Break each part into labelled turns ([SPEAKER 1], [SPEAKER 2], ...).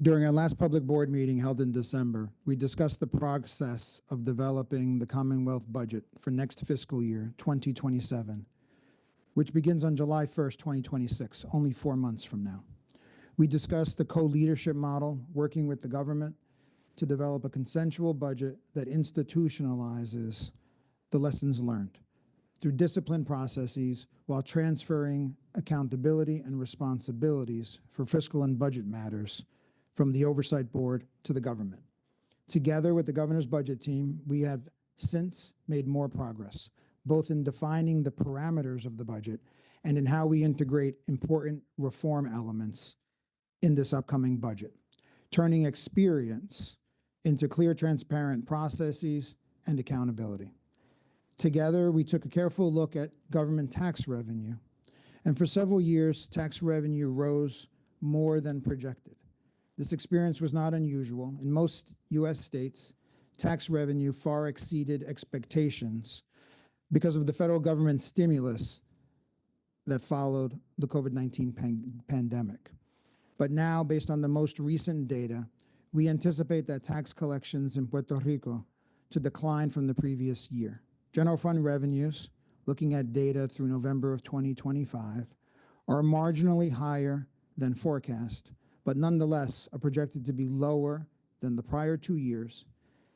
[SPEAKER 1] During our last public board meeting held in December, we discussed the process of developing the Commonwealth budget for next fiscal year, 2027, which begins on July 1st, 2026, only 4 months from now. We discussed the co-leadership model, working with the government to develop a consensual budget that institutionalizes the lessons learned through disciplined processes while transferring accountability and responsibilities for fiscal and budget matters from the Oversight Board to the government. Together with the governor's budget team, we have since made more progress, both in defining the parameters of the budget and in how we integrate important reform elements in this upcoming budget, turning experience into clear, transparent processes and accountability. Together, we took a careful look at government tax revenue, and for several years, tax revenue rose more than projected. This experience was not unusual. In most U.S. states, tax revenue far exceeded expectations because of the federal government stimulus that followed the COVID-19 pandemic. But now, based on the most recent data, we anticipate that tax collections in Puerto Rico to decline from the previous year. General fund revenues, looking at data through November of 2025, are marginally higher than forecast, but nonetheless are projected to be lower than the prior 2 years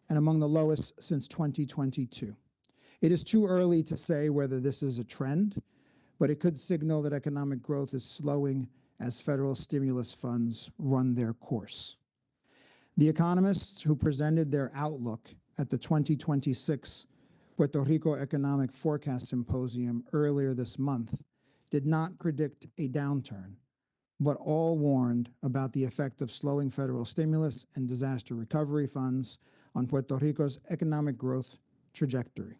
[SPEAKER 1] and among the lowest since 2022. It is too early to say whether this is a trend, but it could signal that economic growth is slowing as federal stimulus funds run their course. The economists who presented their outlook at the 2026 Puerto Rico Economic Forecast Symposium earlier this month did not predict a downturn, but all warned about the effect of slowing federal stimulus and disaster recovery funds on Puerto Rico's economic growth trajectory.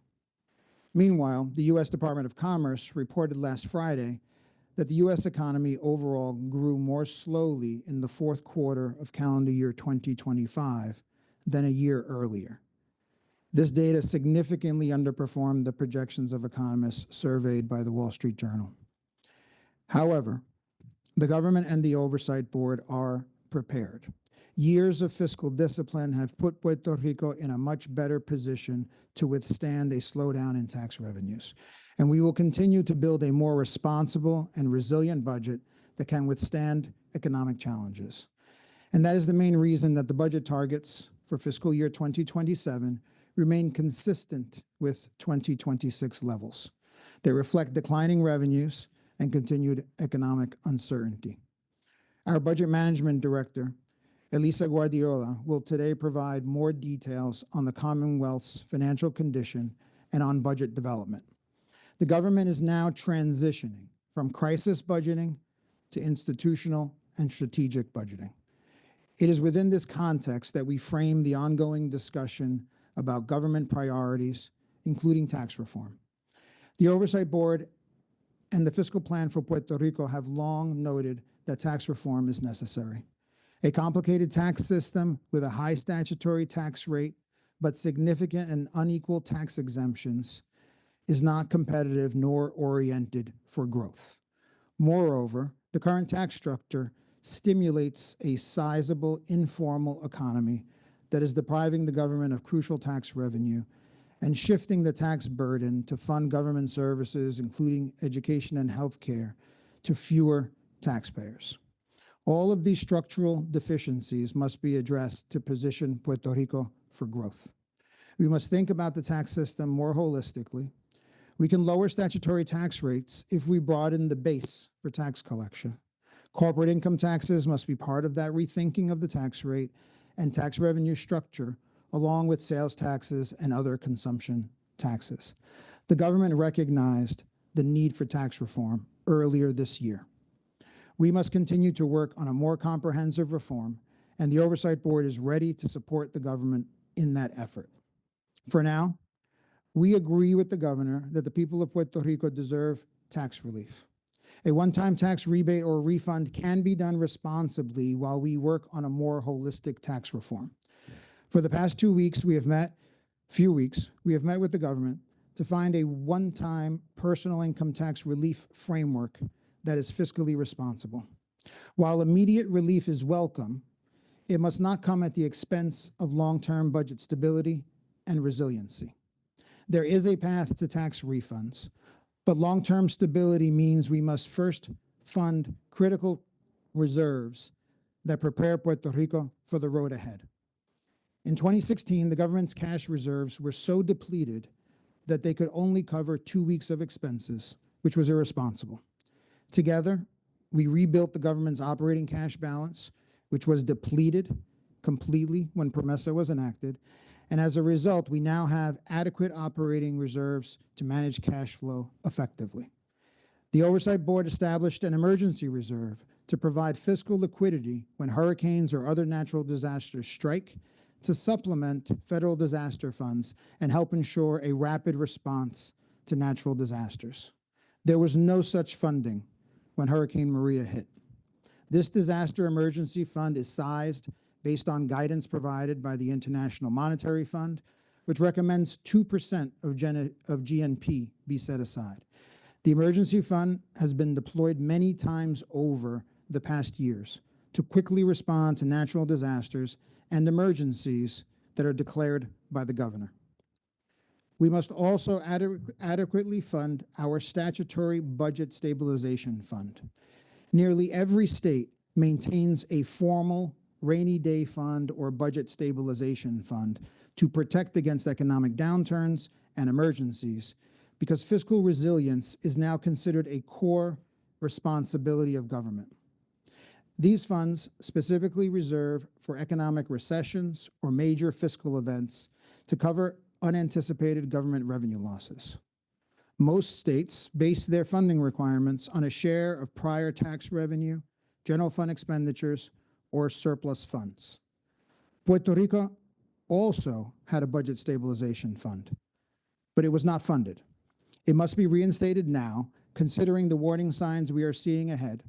[SPEAKER 1] Meanwhile, the U.S. Department of Commerce reported last Friday that the U.S. economy overall grew more slowly in the fourth quarter of calendar year 2025 than a year earlier. This data significantly underperformed the projections of economists surveyed by the Wall Street Journal. However, the government and the Oversight Board are prepared. Years of fiscal discipline have put Puerto Rico in a much better position to withstand a slowdown in tax revenues. And we will continue to build a more responsible and resilient budget that can withstand economic challenges. And that is the main reason that the budget targets for fiscal year 2027 remain consistent with 2026 levels. They reflect declining revenues and continued economic uncertainty. Our Budget Management Director, Elisa Guardiola, will today provide more details on the Commonwealth's financial condition and on budget development. The government is now transitioning from crisis budgeting to institutional and strategic budgeting. It is within this context that we frame the ongoing discussion about government priorities, including tax reform. The Oversight Board and the fiscal plan for Puerto Rico have long noted that tax reform is necessary. A complicated tax system with a high statutory tax rate, but significant and unequal tax exemptions, is not competitive nor oriented for growth. Moreover, the current tax structure stimulates a sizable informal economy that is depriving the government of crucial tax revenue and shifting the tax burden to fund government services, including education and healthcare, to fewer taxpayers. All of these structural deficiencies must be addressed to position Puerto Rico for growth. We must think about the tax system more holistically. We can lower statutory tax rates if we broaden the base for tax collection. Corporate income taxes must be part of that rethinking of the tax rate and tax revenue structure, along with sales taxes and other consumption taxes. The government recognized the need for tax reform earlier this year. We must continue to work on a more comprehensive reform, and the Oversight Board is ready to support the government in that effort. For now, we agree with the governor that the people of Puerto Rico deserve tax relief. A one-time tax rebate or refund can be done responsibly while we work on a more holistic tax reform. For the past 2 weeks, we have met with the government to find a one-time personal income tax relief framework that is fiscally responsible. While immediate relief is welcome, It must not come at the expense of long-term budget stability and resiliency. There is a path to tax refunds, but long-term stability means we must first fund critical reserves that prepare Puerto Rico for the road ahead. In 2016, the government's cash reserves were so depleted that they could only cover 2 weeks of expenses, which was irresponsible. Together, we rebuilt the government's operating cash balance, which was depleted completely when PROMESA was enacted, and as a result, we now have adequate operating reserves to manage cash flow effectively. The Oversight Board established an emergency reserve to provide fiscal liquidity when hurricanes or other natural disasters strike, to supplement federal disaster funds and help ensure a rapid response to natural disasters. There was no such funding when Hurricane Maria hit. This disaster emergency fund is sized based on guidance provided by the International Monetary Fund, which recommends 2% of GNP be set aside. The emergency fund has been deployed many times over the past years to quickly respond to natural disasters and emergencies that are declared by the governor. We must also adequately fund our statutory budget stabilization fund. Nearly every state maintains a formal rainy day fund or budget stabilization fund to protect against economic downturns and emergencies, because fiscal resilience is now considered a core responsibility of government. These funds specifically reserve for economic recessions or major fiscal events to cover unanticipated government revenue losses. Most states base their funding requirements on a share of prior tax revenue, general fund expenditures, or surplus funds. Puerto Rico also had a budget stabilization fund, but it was not funded. It must be reinstated now, considering the warning signs we are seeing ahead.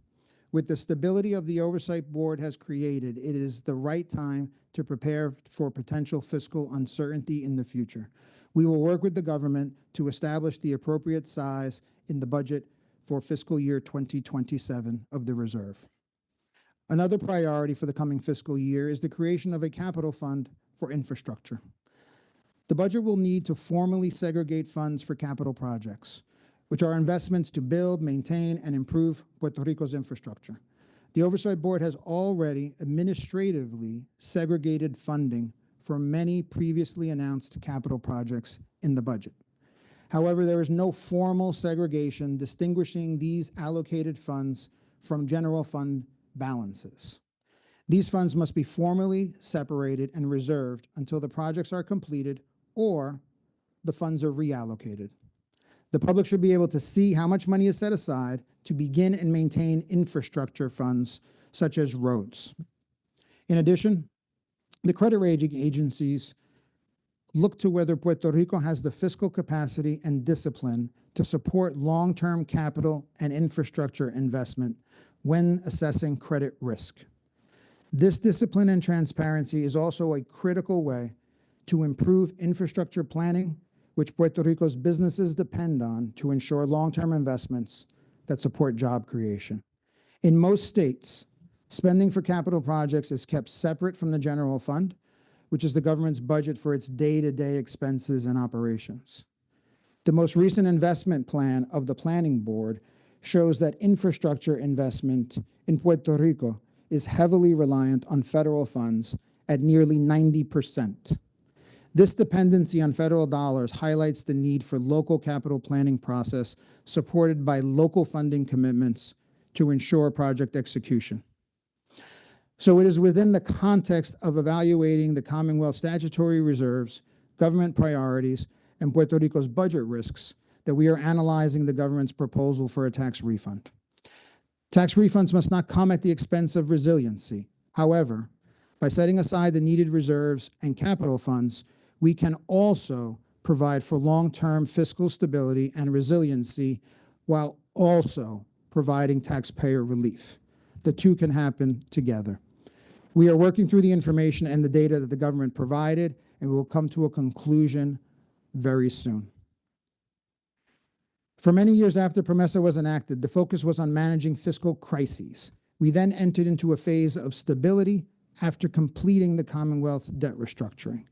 [SPEAKER 1] With the stability of the Oversight Board has created, it is the right time to prepare for potential fiscal uncertainty in the future. We will work with the government to establish the appropriate size in the budget for fiscal year 2027 of the reserve. Another priority for the coming fiscal year is the creation of a capital fund for infrastructure. The budget will need to formally segregate funds for capital projects, which are investments to build, maintain, and improve Puerto Rico's infrastructure. The Oversight Board has already administratively segregated funding for many previously announced capital projects in the budget. However, there is no formal segregation distinguishing these allocated funds from general fund balances. These funds must be formally separated and reserved until the projects are completed or the funds are reallocated. The public should be able to see how much money is set aside to begin and maintain infrastructure funds such as roads. In addition, the credit rating agencies look to whether Puerto Rico has the fiscal capacity and discipline to support long-term capital and infrastructure investment when assessing credit risk. This discipline and transparency is also a critical way to improve infrastructure planning, which Puerto Rico's businesses depend on to ensure long-term investments that support job creation. In most states, spending for capital projects is kept separate from the general fund, which is the government's budget for its day-to-day expenses and operations. The most recent investment plan of the Planning Board shows that infrastructure investment in Puerto Rico is heavily reliant on federal funds at nearly 90%. This dependency on federal dollars highlights the need for local capital planning process supported by local funding commitments to ensure project execution. So it is within the context of evaluating the Commonwealth statutory reserves, government priorities, and Puerto Rico's budget risks that we are analyzing the government's proposal for a tax refund. Tax refunds must not come at the expense of resiliency. However, by setting aside the needed reserves and capital funds, we can also provide for long-term fiscal stability and resiliency while also providing taxpayer relief. The two can happen together. We are working through the information and the data that the government provided, and we will come to a conclusion very soon. For many years after PROMESA was enacted, the focus was on managing fiscal crises. We then entered into a phase of stability after completing the Commonwealth debt restructuring.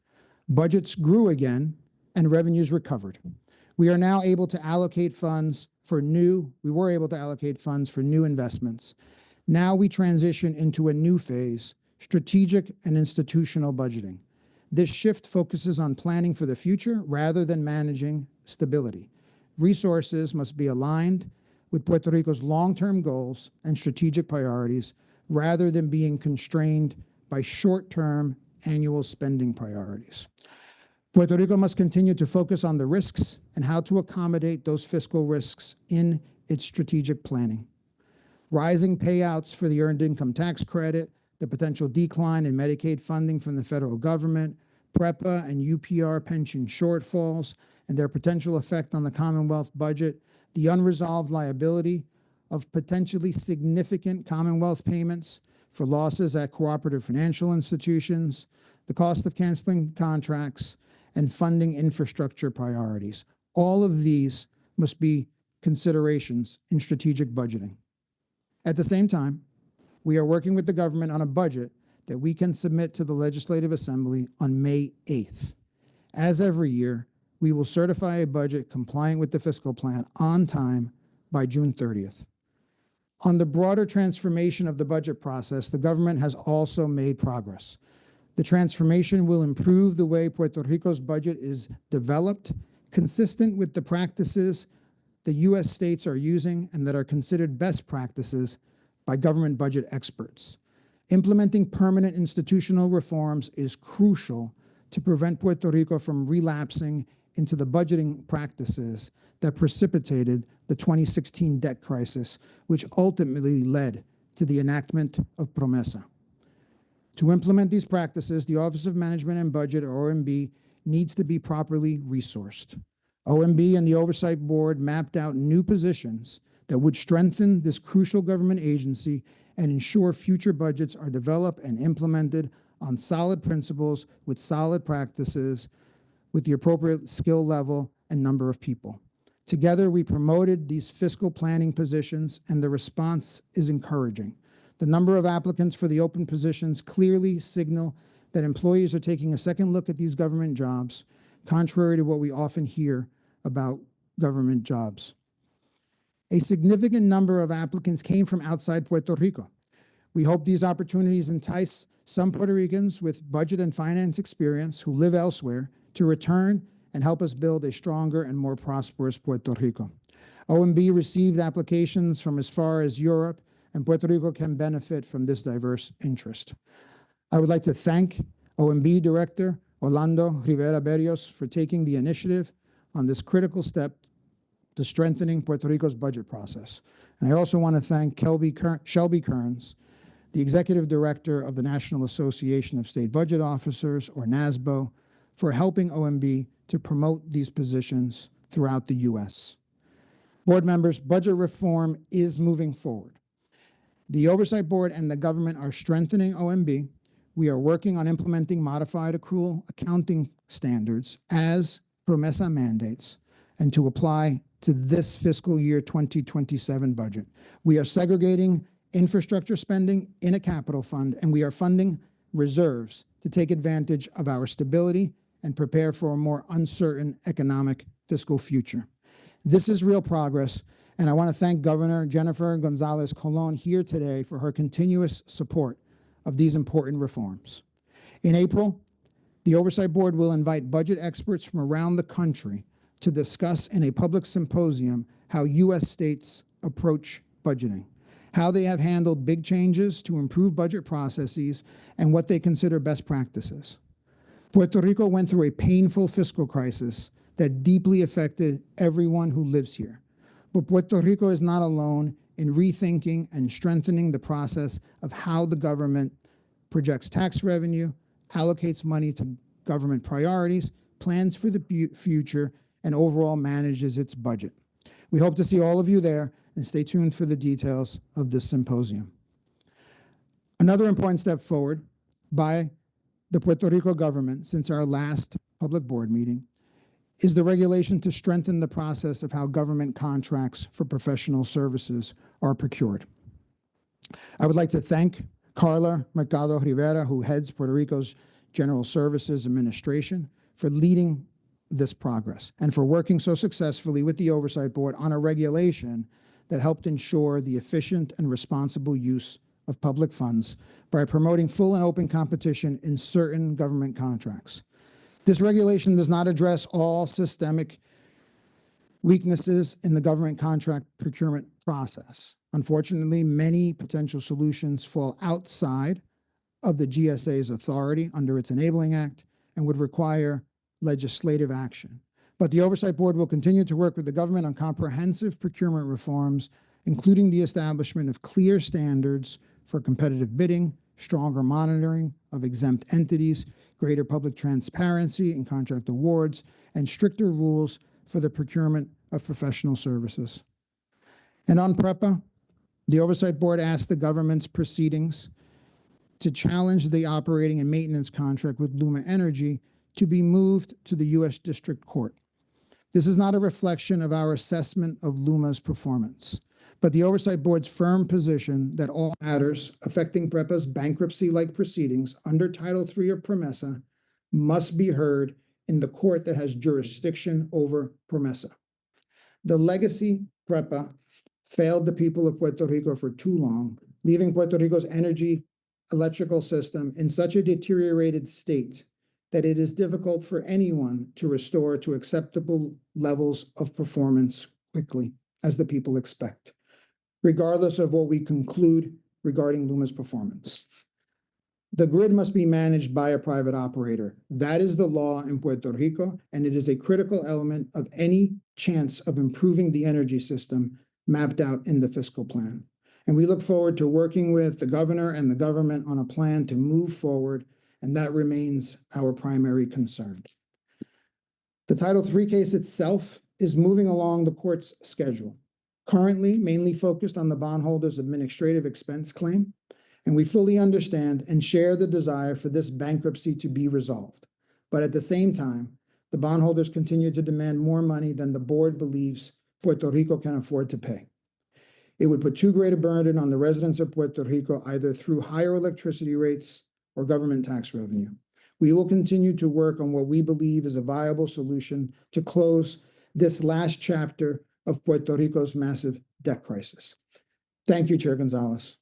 [SPEAKER 1] Budgets grew again and revenues recovered. We are now able to allocate funds for new investments. Now we transition into a new phase, strategic and institutional budgeting. This shift focuses on planning for the future rather than managing stability. Resources must be aligned with Puerto Rico's long-term goals and strategic priorities rather than being constrained by short-term annual spending priorities. Puerto Rico must continue to focus on the risks and how to accommodate those fiscal risks in its strategic planning. Rising payouts for the Earned Income Tax Credit, the potential decline in Medicaid funding from the federal government, PREPA and UPR pension shortfalls, and their potential effect on the Commonwealth budget, the unresolved liability of potentially significant Commonwealth payments for losses at cooperative financial institutions, the cost of canceling contracts, and funding infrastructure priorities. All of these must be considerations in strategic budgeting. At the same time, we are working with the government on a budget that we can submit to the Legislative Assembly on May 8th. As every year, we will certify a budget compliant with the fiscal plan on time by June 30th. On the broader transformation of the budget process, the government has also made progress. The transformation will improve the way Puerto Rico's budget is developed, consistent with the practices the U.S. states are using and that are considered best practices by government budget experts. Implementing permanent institutional reforms is crucial to prevent Puerto Rico from relapsing into the budgeting practices that precipitated the 2016 debt crisis, which ultimately led to the enactment of PROMESA. To implement these practices, the Office of Management and Budget, or OMB, needs to be properly resourced. OMB and the Oversight Board mapped out new positions that would strengthen this crucial government agency and ensure future budgets are developed and implemented on solid principles with solid practices with the appropriate skill level and number of people. Together, we promoted these fiscal planning positions, and the response is encouraging. The number of applicants for the open positions clearly signal that employees are taking a second look at these government jobs, contrary to what we often hear about government jobs. A significant number of applicants came from outside Puerto Rico. We hope these opportunities entice some Puerto Ricans with budget and finance experience who live elsewhere to return and help us build a stronger and more prosperous Puerto Rico. OMB received applications from as far as Europe, and Puerto Rico can benefit from this diverse interest. I would like to thank OMB Director Orlando Rivera Berrios for taking the initiative on this critical step to strengthening Puerto Rico's budget process. And I also want to thank Shelby Kearns, the Executive Director of the National Association of State Budget Officers, or NASBO, for helping OMB to promote these positions throughout the U.S. Board members, budget reform is moving forward. The Oversight Board and the government are strengthening OMB. We are working on implementing modified accrual accounting standards as PROMESA mandates and to apply to this fiscal year 2027 budget. We are segregating infrastructure spending in a capital fund, and we are funding reserves to take advantage of our stability and prepare for a more uncertain economic fiscal future. This is real progress, and I want to thank Governor Jennifer Gonzalez Colon here today for her continuous support of these important reforms. In April, the Oversight Board will invite budget experts from around the country to discuss in a public symposium how U.S. states approach budgeting, how they have handled big changes to improve budget processes, and what they consider best practices. Puerto Rico went through a painful fiscal crisis that deeply affected everyone who lives here. But Puerto Rico is not alone in rethinking and strengthening the process of how the government projects tax revenue, allocates money to government priorities, plans for the future, and overall manages its budget. We hope to see all of you there, and stay tuned for the details of this symposium. Another important step forward by the Puerto Rico government since our last public board meeting is the regulation to strengthen the process of how government contracts for professional services are procured. I would like to thank Carla Mercado Rivera, who heads Puerto Rico's General Services Administration, for leading this progress and for working so successfully with the Oversight Board on a regulation that helped ensure the efficient and responsible use of public funds by promoting full and open competition in certain government contracts. This regulation does not address all systemic weaknesses in the government contract procurement process. Unfortunately, many potential solutions fall outside of the GSA's authority under its Enabling Act and would require legislative action. But the Oversight Board will continue to work with the government on comprehensive procurement reforms, including the establishment of clear standards for competitive bidding, stronger monitoring of exempt entities, greater public transparency in contract awards, and stricter rules for the procurement of professional services. And on PREPA, the Oversight Board asked the government's proceedings to challenge the operating and maintenance contract with Luma Energy to be moved to the U.S. District Court. This is not a reflection of our assessment of Luma's performance, but the Oversight Board's firm position that all matters affecting PREPA's bankruptcy-like proceedings under Title III of PROMESA must be heard in the court that has jurisdiction over PROMESA. The legacy PREPA failed the people of Puerto Rico for too long, leaving Puerto Rico's electrical system in such a deteriorated state that it is difficult for anyone to restore to acceptable levels of performance quickly, as the people expect, regardless of what we conclude regarding Luma's performance. The grid must be managed by a private operator. That is the law in Puerto Rico, and it is a critical element of any chance of improving the energy system mapped out in the fiscal plan. And we look forward to working with the governor and the government on a plan to move forward, and that remains our primary concern. The Title III case itself is moving along the court's schedule, currently mainly focused on the bondholder's administrative expense claim, and we fully understand and share the desire for this bankruptcy to be resolved. But at the same time, the bondholders continue to demand more money than the board believes Puerto Rico can afford to pay. It would put too great a burden on the residents of Puerto Rico, either through higher electricity rates or government tax revenue. We will continue to work on what we believe is a viable solution to close this last chapter of Puerto Rico's massive debt crisis. Thank you, Chair Gonzalez.